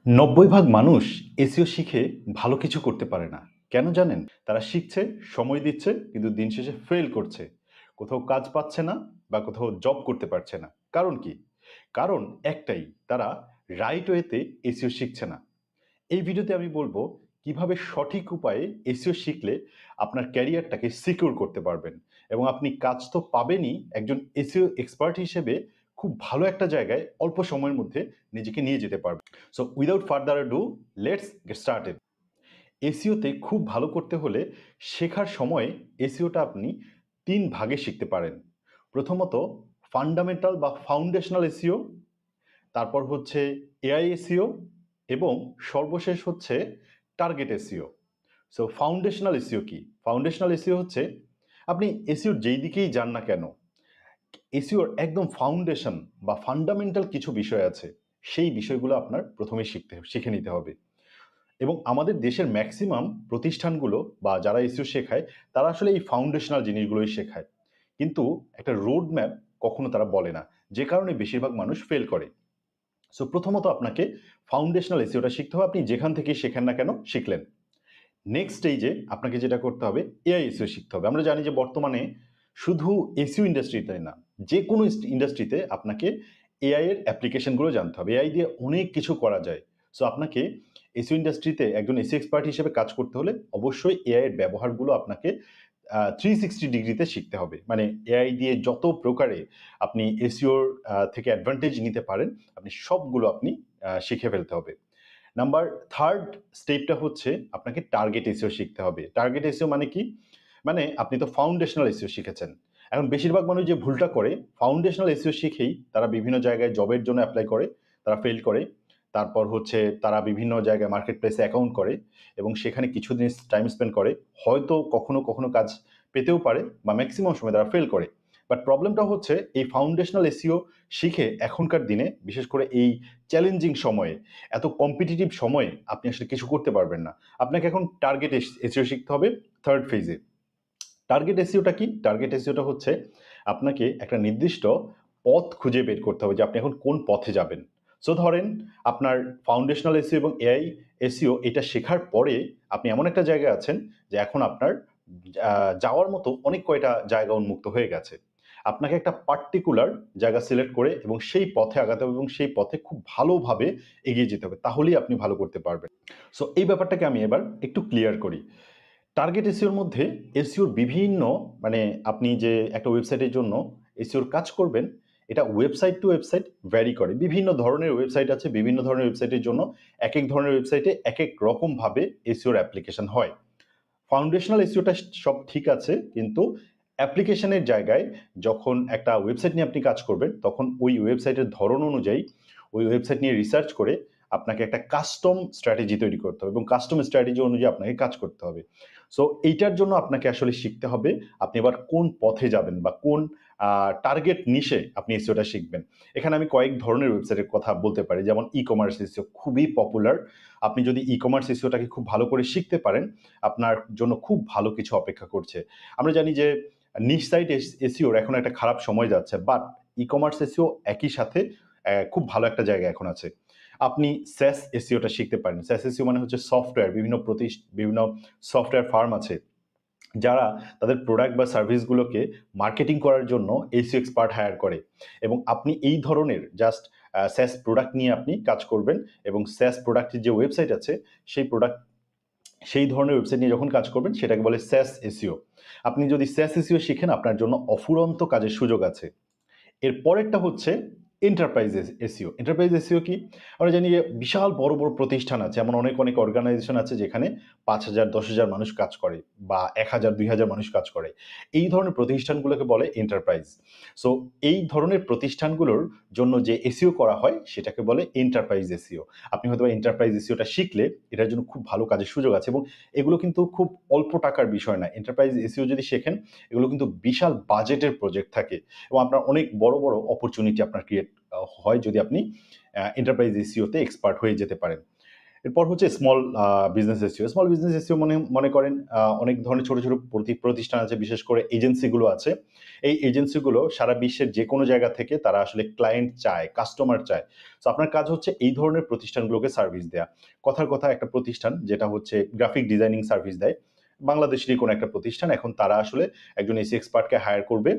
৯০ ভাগ মানুষ এসইও শিখে ভালো কিছু করতে পারে না। কেন জানেন? তারা শিখছে, সময় দিচ্ছে, কিন্তু দিন শেষে ফেল করছে। কোথাও কাজ পাচ্ছে না বা কোথাও জব করতে পারছে না। কারণ কি? কারণ একটাই, তারা রাইট ওয়েতে এসইও শিখছে না। এই ভিডিওতে আমি বলবো কিভাবে সঠিক উপায়ে এসইও শিখলে আপনার ক্যারিয়ারটাকে সিকিউর করতে পারবেন এবং আপনি কাজ তো পাবেনই, একজন এসইও এক্সপার্ট হিসেবে খুব ভালো একটা জায়গায় অল্প সময়ের মধ্যে নিজেকে নিয়ে যেতে পারবেন। So without further do, let's get started. এসইওতে খুব ভালো করতে হলে শেখার সময়ে এসইওটা আপনি ৩ ভাগে শিখতে পারেন। প্রথমত ফান্ডামেন্টাল বা ফাউন্ডেশনাল এসইও, তারপর হচ্ছে এআই এসইও এবং সর্বশেষ হচ্ছে target SEO. So foundational SEO কি? ফাউন্ডেশনাল এসইও হচ্ছে আপনি এসইওর যেই দিকেই যান না কেন, এসইওর একদম ফাউন্ডেশন বা ফান্ডামেন্টাল কিছু বিষয় আছে, সেই বিষয়গুলো আপনার প্রথমে শিখে নিতে হবে। এবং আমাদের দেশের ম্যাক্সিমাম প্রতিষ্ঠানগুলো বা যারা এসইও শেখায়, তারা আসলে এই ফাউন্ডেশনাল জিনিসগুলোই শেখায়। কিন্তু একটা রোড ম্যাপ কখনো তারা বলে না, যে কারণে বেশিরভাগ মানুষ ফেল করে। সো প্রথমত আপনাকে ফাউন্ডেশনাল এসইওটা শিখতে হবে, আপনি যেখান থেকেই শেখেন না কেন শিখলেন। নেক্সট স্টেজে আপনাকে যেটা করতে হবে, এআই এসইও শিখতে হবে। আমরা জানি যে বর্তমানে শুধু এসইও ইন্ডাস্ট্রিতে না, যে কোনো ইন্ডাস্ট্রিতে আপনাকে এআই এর অ্যাপ্লিকেশনগুলো জানতে হবে। এআই দিয়ে অনেক কিছু করা যায়। সো আপনাকে এসইও ইন্ডাস্ট্রিতে একজন এসইও এক্সপার্ট হিসেবে কাজ করতে হলে অবশ্যই এআই এর ব্যবহারগুলো আপনাকে 360 ডিগ্রিতে শিখতে হবে। মানে এআই দিয়ে যত প্রকারে আপনি এসইওর থেকে অ্যাডভান্টেজ নিতে পারেন, আপনি সবগুলো আপনি শিখে ফেলতে হবে। নাম্বার থার্ড স্টেপটা হচ্ছে আপনাকে টার্গেট এসইও শিখতে হবে। টার্গেট এসইও মানে কি? মানে আপনি তো ফাউন্ডেশনাল এসইও শিখেছেন। এখন বেশিরভাগ মানুষ যে ভুলটা করে, ফাউন্ডেশনাল এসইও শিখেই তারা বিভিন্ন জায়গায় জবের জন্য এপ্লাই করে, তারা ফেল করে। তারপর হচ্ছে তারা বিভিন্ন জায়গায় মার্কেট প্লেসে অ্যাকাউন্ট করে এবং সেখানে কিছুদিন টাইম স্পেন্ড করে। হয়তো কখনো কাজ পেতেও পারে বা মেক্সিমাম সময় তারা ফেল করে। বাট প্রবলেমটা হচ্ছে এই ফাউন্ডেশনাল এসইও শিখে এখনকার দিনে, বিশেষ করে এই চ্যালেঞ্জিং সময়ে, এত কম্পিটিটিভ সময়ে আপনি আসলে কিছু করতে পারবেন না। আপনাকে এখন টার্গেট এসইও শিখতে হবে থার্ড ফেজে। টার্গেট এসইওটা কি? টার্গেট এসইওটা হচ্ছে আপনাকে একটা নির্দিষ্ট পথ খুঁজে বের করতে হবে যে আপনি এখন কোন পথে যাবেন। সো ধরেন আপনার ফাউন্ডেশনাল এসইও এবং এআই এসইও এটা শেখার পরে আপনি এমন একটা জায়গায় আছেন যে এখন আপনার যাওয়ার মতো অনেক কয়টা জায়গা উন্মুক্ত হয়ে গেছে। আপনাকে একটা পার্টিকুলার জায়গা সিলেক্ট করে এবং সেই পথে আগাতে হবে এবং সেই পথে খুব ভালোভাবে এগিয়ে যেতে হবে। তাহলেই আপনি ভালো করতে পারবেন। সো এই ব্যাপারটাকে আমি এবার একটু ক্লিয়ার করি। টার্গেট এসইওর মধ্যে এসইওর বিভিন্ন, মানে আপনি যে একটা ওয়েবসাইটের জন্য এসইওর কাজ করবেন, এটা ওয়েবসাইট টু ওয়েবসাইট ভ্যারি করে। বিভিন্ন ধরনের ওয়েবসাইট আছে, বিভিন্ন ধরনের ওয়েবসাইটের জন্য একেক ধরনের ওয়েবসাইটে একেক রকমভাবে এসইওর অ্যাপ্লিকেশন হয়। ফাউন্ডেশনাল এসইওটা সব ঠিক আছে, কিন্তু অ্যাপ্লিকেশনের জায়গায় যখন একটা ওয়েবসাইট নিয়ে আপনি কাজ করবেন, তখন ওই ওয়েবসাইটের ধরন অনুযায়ী ওই ওয়েবসাইট নিয়ে রিসার্চ করে আপনাকে একটা কাস্টম স্ট্র্যাটেজি তৈরি করতে হবে এবং কাস্টম স্ট্র্যাটেজি অনুযায়ী আপনাকে কাজ করতে হবে। সো এইটার জন্য আপনাকে আসলে শিখতে হবে আপনি এবার কোন পথে যাবেন বা কোন টার্গেট নিশে আপনি এসইওটা শিখবেন। এখানে আমি কয়েক ধরনের ওয়েবসাইটের কথা বলতে পারি, যেমন ই কমার্স এসইও খুবই পপুলার। আপনি যদি ই কমার্স এসইওটাকে খুব ভালো করে শিখতে পারেন, আপনার জন্য খুব ভালো কিছু অপেক্ষা করছে। আমরা জানি যে নিশ সাইট এসইওর এখন একটা খারাপ সময় যাচ্ছে, বাট ই কমার্স এসইও একই সাথে খুব ভালো একটা জায়গা এখন আছে। আপনি স্যাস এসইওটা শিখতে পারেন। স্যাস এসইও মানে হচ্ছে সফটওয়্যার, বিভিন্ন সফটওয়্যার ফার্ম আছে যারা তাদের প্রোডাক্ট বা সার্ভিসগুলোকে মার্কেটিং করার জন্য এসইও এক্সপার্ট হায়ার করে এবং আপনি এই ধরনের জাস্ট স্যাস প্রোডাক্ট নিয়ে আপনি কাজ করবেন এবং স্যাস প্রোডাক্টের যে ওয়েবসাইট আছে সেই ধরনের ওয়েবসাইট নিয়ে যখন কাজ করবেন সেটাকে বলে স্যাস এসইও। আপনি যদি স্যাস এসইও শিখেন, আপনার জন্য অফুরন্ত কাজের সুযোগ আছে। এর পরেরটা হচ্ছে এন্টারপ্রাইজ এসইও। এন্টারপ্রাইজ এসইও কি? আমরা জানি যে বিশাল বড় প্রতিষ্ঠান আছে, এমন অনেক অর্গানাইজেশন আছে যেখানে ৫,০০০, ১০,০০০ মানুষ কাজ করে বা ১,০০০, ২,০০০ মানুষ কাজ করে। এই ধরনের প্রতিষ্ঠানগুলোকে বলে এন্টারপ্রাইজ। সো এই ধরনের প্রতিষ্ঠানগুলোর জন্য যে এসইও করা হয় সেটাকে বলে এন্টারপ্রাইজ এসইও। আপনি হয়তো এন্টারপ্রাইজ এসইওটা শিখলে এটার জন্য খুব ভালো কাজের সুযোগ আছে এবং এগুলো কিন্তু খুব অল্প টাকার বিষয় না। এন্টারপ্রাইজ এসইও যদি শেখেন, এগুলো কিন্তু বিশাল বাজেটের প্রজেক্ট থাকে এবং আপনার অনেক বড় অপরচুনিটি আপনার ক্রিয়েট হয় যদি আপনি এন্টারপ্রাইজ এসইওতে এক্সপার্ট হয়ে যেতে পারেন। এরপর হচ্ছে small business SEO. Small business SEO মনে করেন অনেক ধরনের ছোট প্রতিষ্ঠান আছে, বিশেষ করে এজেন্সিগুলো আছে। এই এজেন্সিগুলো সারা বিশ্বের যে কোনো জায়গা থেকে তারা আসলে ক্লায়েন্ট চায়, কাস্টমার চায়। তো আপনার কাজ হচ্ছে এই ধরনের প্রতিষ্ঠানগুলোকে সার্ভিস দেয়া। কথার কথা একটা প্রতিষ্ঠান যেটা হচ্ছে গ্রাফিক ডিজাইনিং সার্ভিস দেয়, বাংলাদেশেরই কোনো একটা প্রতিষ্ঠান, এখন তারা আসলে একজন এসি এক্সপার্টকে হায়ার করবে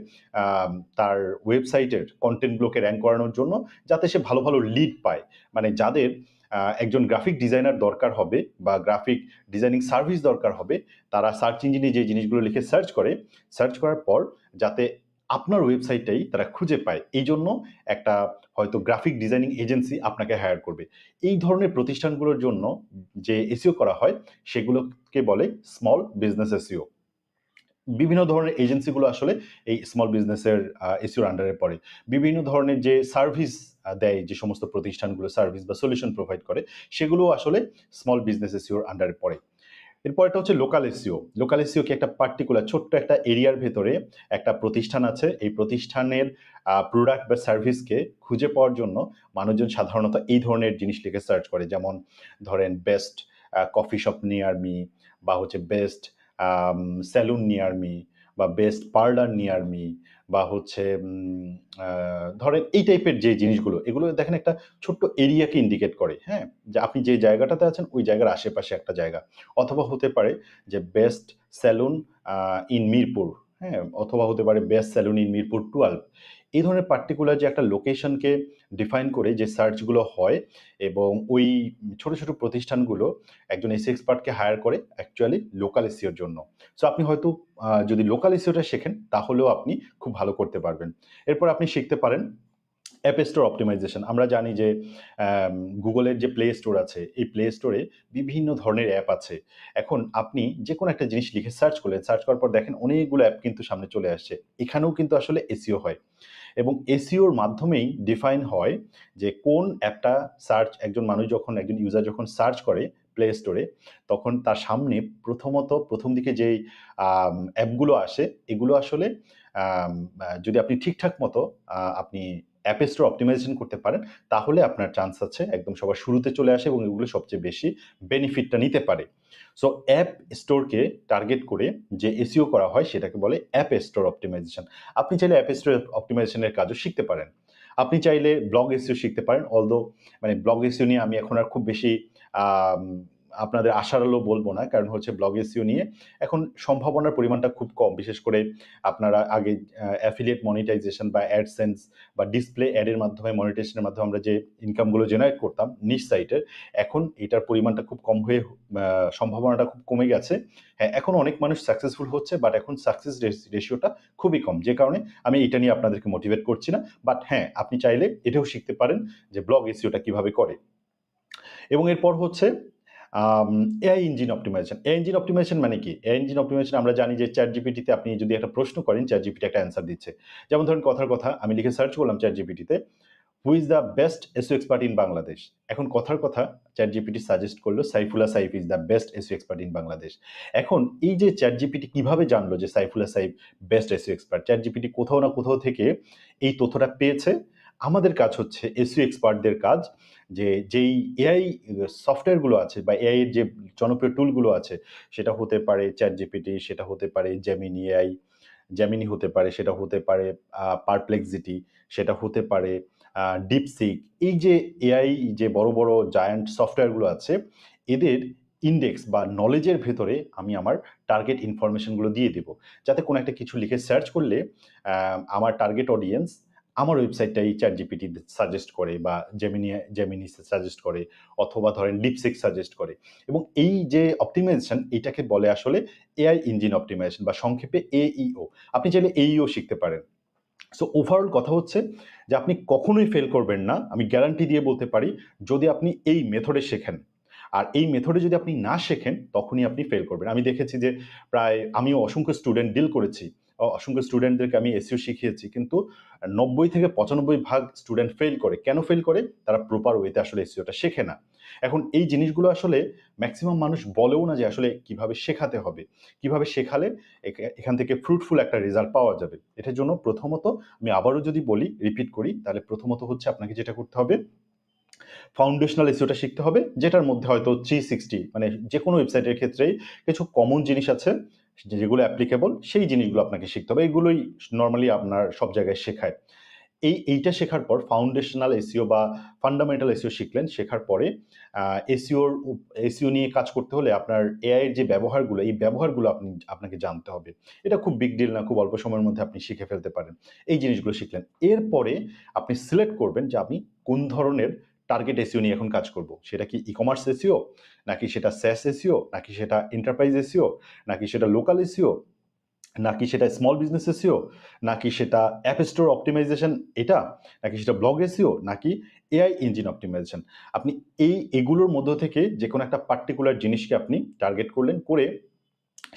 তার ওয়েবসাইটের কন্টেন্টগুলোকে র্যাঙ্ক করানোর জন্য, যাতে সে ভালো ভালো লিড পায়। মানে যাদের একজন গ্রাফিক ডিজাইনার দরকার হবে বা গ্রাফিক ডিজাইনিং সার্ভিস দরকার হবে, তারা সার্চ ইঞ্জিনে যে জিনিসগুলো লিখে সার্চ করে, সার্চ করার পর যাতে আপনার ওয়েবসাইটটাই তারা খুঁজে পায়, এই জন্য একটা হয়তো গ্রাফিক ডিজাইনিং এজেন্সি আপনাকে হায়ার করবে। এই ধরনের প্রতিষ্ঠানগুলোর জন্য যে এসইও করা হয় সেগুলোকে বলে স্মল বিজনেস এসইও। বিভিন্ন ধরনের এজেন্সিগুলো আসলে এই স্মল বিজনেসের এসইওর আন্ডারে পড়ে। বিভিন্ন ধরনের যে সার্ভিস দেয়, যে সমস্ত প্রতিষ্ঠানগুলো সার্ভিস বা সলিউশন প্রোভাইড করে, সেগুলো আসলে স্মল বিজনেস এসইওর আন্ডারে পড়ে। এরপরটা হচ্ছে লোকাল এসইও। লোকাল এসইও কি একটা পার্টিকুলার ছোট্ট একটা এরিয়ার ভেতরে একটা প্রতিষ্ঠান আছে, এই প্রতিষ্ঠানের প্রোডাক্ট বা সার্ভিসকে খুঁজে পাওয়ার জন্য মানুষজন সাধারণত এই ধরনের জিনিস লিখে সার্চ করে, যেমন ধরেন best coffee shop near me, বা হচ্ছে বেস্ট সেলুন নিয়ার মি, বা বেস্ট পার্লার নিয়ার মি, বা হচ্ছে ধরেন এই টাইপের যে জিনিসগুলো, এগুলো দেখেন একটা ছোট্ট এরিয়াকে ইন্ডিকেট করে, হ্যাঁ, যে আপনি যে জায়গাটাতে আছেন ওই জায়গার আশেপাশে একটা জায়গা। অথবা হতে পারে যে বেস্ট সেলুন ইন মিরপুর, হ্যাঁ, অথবা হতে পারে বেস্ট সেলুন ইন মিরপুর 12। এই ধরনের পার্টিকুলার যে একটা লোকেশনকে ডিফাইন করে যে সার্চগুলো হয়, এবং ওই ছোট ছোট প্রতিষ্ঠানগুলো একজন এসি এক্সপার্টকে হায়ার করে অ্যাকচুয়ালি লোকাল এসইওর জন্য। সো আপনি হয়তো যদি লোকাল এসইওটা শেখেন তাহলেও আপনি খুব ভালো করতে পারবেন। এরপর আপনি শিখতে পারেন অ্যাপ স্টোর অপটিমাইজেশন। আমরা জানি যে গুগলের যে প্লে স্টোর আছে, এই প্লে স্টোরে বিভিন্ন ধরনের অ্যাপ আছে। এখন আপনি যে কোনো একটা জিনিস লিখে সার্চ করলেন, সার্চ করার পর দেখেন অনেকগুলো অ্যাপ কিন্তু সামনে চলে আসছে। এখানেও কিন্তু আসলে এসইও হয়, এবং এসইওর মাধ্যমেই ডিফাইন হয় যে কোন অ্যাপটা সার্চ, একজন মানুষ যখন, একজন ইউজার যখন সার্চ করে প্লে স্টোরে, তখন তার সামনে প্রথম দিকে যেই অ্যাপগুলো আসে, এগুলো আসলে যদি আপনি ঠিকঠাক মতো আপনি অ্যাপ স্টোর অপটিমাইজেশন করতে পারেন, তাহলে আপনার চান্স আছে একদম সবার শুরুতে চলে আসে এবং এগুলো সবচেয়ে বেশি বেনিফিটটা নিতে পারে। সো অ্যাপ স্টোরকে টার্গেট করে যে এসইও করা হয় সেটাকে বলে অ্যাপ স্টোর অপটিমাইজেশন। আপনি চাইলে অ্যাপ স্টোর অপটিমাইজেশনের কাজও শিখতে পারেন। আপনি চাইলে ব্লগ এসইও শিখতে পারেন, অলদো মানে ব্লগ এসইও নিয়ে আমি এখন আর খুব বেশি আম আপনাদের আশার আলো বলব না। কারণ হচ্ছে ব্লগ এসইও নিয়ে এখন সম্ভাবনার পরিমাণটা খুব কম। বিশেষ করে আপনারা আগে অ্যাফিলিয়েট মনিটাইজেশন বা অ্যাডসেন্স বা ডিসপ্লে অ্যাডের মাধ্যমে, মনিটাইজেশনের মাধ্যমে আমরা যে ইনকামগুলো জেনারেট করতাম নিজ সাইটের, এখন এটার পরিমাণটা খুব কম হয়ে সম্ভাবনাটা খুব কমে গেছে। হ্যাঁ, এখন অনেক মানুষ সাকসেসফুল হচ্ছে, বাট এখন সাকসেস রেশিওটা খুবই কম। যে কারণে আমি এটা নিয়ে আপনাদেরকে মোটিভেট করছি না। বাট হ্যাঁ, আপনি চাইলে এটাও শিখতে পারেন যে ব্লগ এসইওটা কিভাবে করে। এবং এরপর হচ্ছে AI engine optimisation. AI engine optimisation মানে কি? এআই ইঞ্জিন অপটিমাইজেশন আমরা জানি যে চ্যাটজিপিটিতে আপনি যদি একটা প্রশ্ন করেন, চ্যাটজিপিটি একটা অ্যান্সার দিচ্ছে। যেমন ধরেন কথার কথা আমি লিখে সার্চ করলাম চ্যাটজিপিটিতে, who is the best SEO expert in Bangladesh? এখন কথার কথা চ্যাটজিপিটি সাজেস্ট করলো Saifullah Saif is the best SEO expert in Bangladesh. এখন এই যে চ্যাটজিপিটি কিভাবে জানলো যে Saifullah Saif best SEO expert? ChatGPT কোথাও না কোথাও থেকে এই তথ্যটা পেয়েছে। আমাদের কাজ হচ্ছে এসইও এক্সপার্টদের কাজ যে যেই এআই সফটওয়্যারগুলো আছে বা এআই এর যে জনপ্রিয় টুলগুলো আছে, সেটা হতে পারে চ্যাটজিপিটি, সেটা হতে পারে জেমিনি এআই, জেমিনি হতে পারে, সেটা হতে পারে পারপ্লেক্সিটি, সেটা হতে পারে ডিপসিক। এই যে এআই যে বড় বড় জায়ান্ট সফটওয়্যারগুলো আছে, এদের ইন্ডেক্স বা নলেজের ভেতরে আমি আমার টার্গেট ইনফরমেশনগুলো দিয়ে দেব, যাতে কোনো একটা কিছু লিখে সার্চ করলে আমার টার্গেট অডিয়েন্স আমার ওয়েবসাইটটাই চ্যাটজিপিটি সাজেস্ট করে, বা জেমিনি সাজেস্ট করে, অথবা ধরেন ডিপসিক সাজেস্ট করে। এবং এই যে অপটিমাইজেশন, এটাকে বলে আসলে এআই ইঞ্জিন অপটিমাইজেশন, বা সংক্ষেপে এইইও। আপনি চাইলে এইইও শিখতে পারেন। সো ওভারঅল কথা হচ্ছে যে আপনি কখনোই ফেল করবেন না, আমি গ্যারান্টি দিয়ে বলতে পারি, যদি আপনি এই মেথডে শেখেন। আর এই মেথডে যদি আপনি না শেখেন, তখনই আপনি ফেল করবেন। আমি দেখেছি যে প্রায় আমিও অসংখ্য স্টুডেন্ট ডিল করেছি, অসংখ্য স্টুডেন্টদেরকে আমি এসইও শিখিয়েছি, কিন্তু 90 থেকে 95% স্টুডেন্ট ফেল করে। কেন ফেল করে? তারা প্রপার ওয়েতে আসলে এসইওটা শেখে না। এখন এই জিনিসগুলো আসলে ম্যাক্সিমাম মানুষ বলেও না যে আসলে কিভাবে শেখাতে হবে, কিভাবে শেখালে এখান থেকে ফ্রুটফুল একটা রেজাল্ট পাওয়া যাবে। এটার জন্য প্রথমত আমি আবারও যদি বলি, রিপিট করি, তাহলে প্রথমত হচ্ছে আপনাকে যেটা করতে হবে, ফাউন্ডেশনাল এসইওটা শিখতে হবে, যেটার মধ্যে হয়তো 360 মানে যে কোনো ওয়েবসাইটের ক্ষেত্রেই কিছু কমন জিনিস আছে যেগুলো অ্যাপ্লিকেবল সেই জিনিসগুলো আপনাকে শিখতে হবে। এগুলোই নরমালি আপনার সব জায়গায় শেখায়। এইটা শেখার পর ফাউন্ডেশনাল এসইও বা ফান্ডামেন্টাল এসইও শিখলেন। শেখার পরে এসইও নিয়ে কাজ করতে হলে আপনার এআই এর যে ব্যবহারগুলো, এই ব্যবহারগুলো আপনাকে জানতে হবে। এটা খুব বিগ ডিল না, খুব অল্প সময়ের মধ্যে আপনি শিখে ফেলতে পারেন। এই জিনিসগুলো শিখলেন। এরপরে আপনি সিলেক্ট করবেন যে আমি কোন ধরনের টার্গেট এসইও নিয়ে এখন কাজ করব। সেটা কি ই-কমার্স এসইও, নাকি সেটা SaaS এসইও, নাকি সেটা এন্টারপ্রাইজ এসইও, নাকি সেটা লোকাল এসইও, নাকি সেটা স্মল বিজনেস এসইও, নাকি সেটা অ্যাপ স্টোর অপটিমাইজেশন এটা, নাকি সেটা ব্লগ এসইও, নাকি এআই ইঞ্জিন অপটিমাইজেশন। আপনি এগুলোর মধ্য থেকে যে কোনো একটা পার্টিকুলার জিনিসকে আপনি টার্গেট করলেন, করে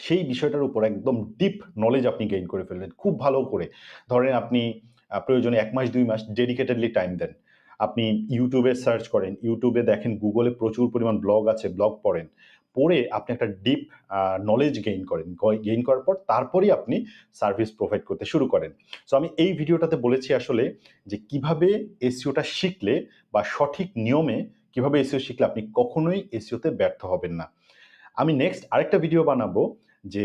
সেই বিষয়টার উপর একদম ডিপ নলেজ আপনি গেইন করে ফেললেন খুব ভালো করে। ধরেন আপনি প্রয়োজনে ১ মাস ২ মাস ডেডিকেটেডলি টাইম দেন। আপনি ইউটিউবে সার্চ করেন, ইউটিউবে দেখেন, গুগলে প্রচুর পরিমাণ ব্লগ আছে, ব্লগ পড়েন। পড়ে আপনি একটা ডিপ নলেজ গেইন করেন। গেইন করার পর তারপরেই আপনি সার্ভিস প্রোভাইড করতে শুরু করেন। সো আমি এই ভিডিওটাতে বলেছি আসলে যে কিভাবে এসইওটা শিখলে বা সঠিক নিয়মে কিভাবে এসইও শিখলে আপনি কখনোই এসইওতে ব্যর্থ হবেন না। আমি নেক্সট আরেকটা ভিডিও বানাবো যে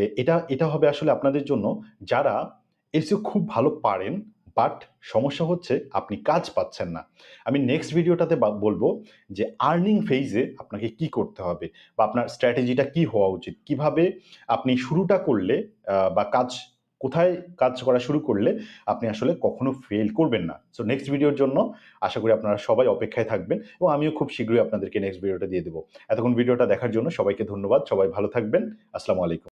এটা হবে আসলে আপনাদের জন্য যারা এসইও খুব ভালো পারেন, বাট সমস্যা হচ্ছে আপনি কাজ পাচ্ছেন না। আমি নেক্সট ভিডিওটাতে বলবো যে আর্নিং ফেজে আপনাকে কি করতে হবে বা আপনার স্ট্র্যাটেজিটা কি হওয়া উচিত, কিভাবে আপনি শুরুটা করলে বা কোথায় কাজ করা শুরু করলে আপনি আসলে কখনো ফেল করবেন না। সো নেক্সট ভিডিওর জন্য আশা করি আপনারা সবাই অপেক্ষায় থাকবেন এবং আমিও খুব শীঘ্রই আপনাদেরকে নেক্সট ভিডিওটা দিয়ে দেবো। এতক্ষণ ভিডিওটা দেখার জন্য সবাইকে ধন্যবাদ। সবাই ভালো থাকবেন। আসসালামু আলাইকুম।